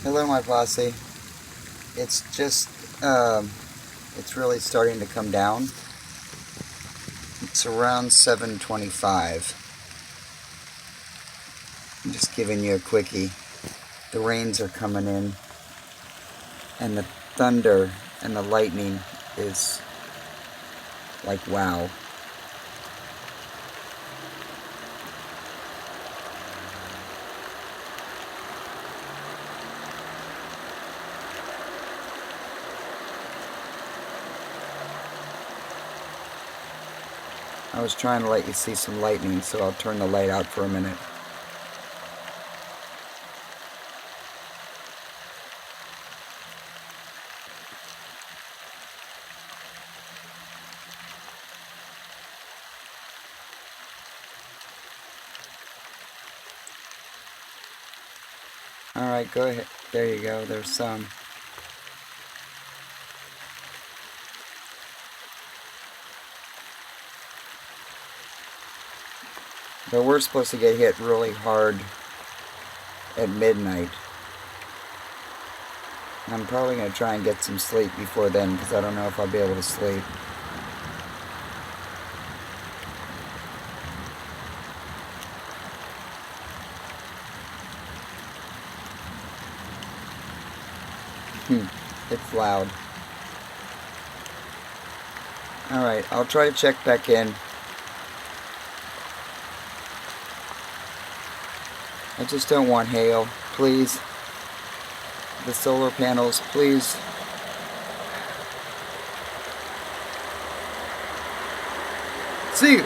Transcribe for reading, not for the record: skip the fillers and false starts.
Hello, my posse. It's just, it's really starting to come down. It's around 7:25. I'm just giving you a quickie. The rains are coming in, and the thunder and the lightning is like wow. I was trying to let you see some lightning, so I'll turn the light out for a minute. Alright, go ahead. There you go. There's some. But we're supposed to get hit really hard at midnight. I'm probably going to try and get some sleep before then, because I don't know if I'll be able to sleep. It's loud. Alright, I'll try to check back in. I just don't want hail. Please. The solar panels, please. See you.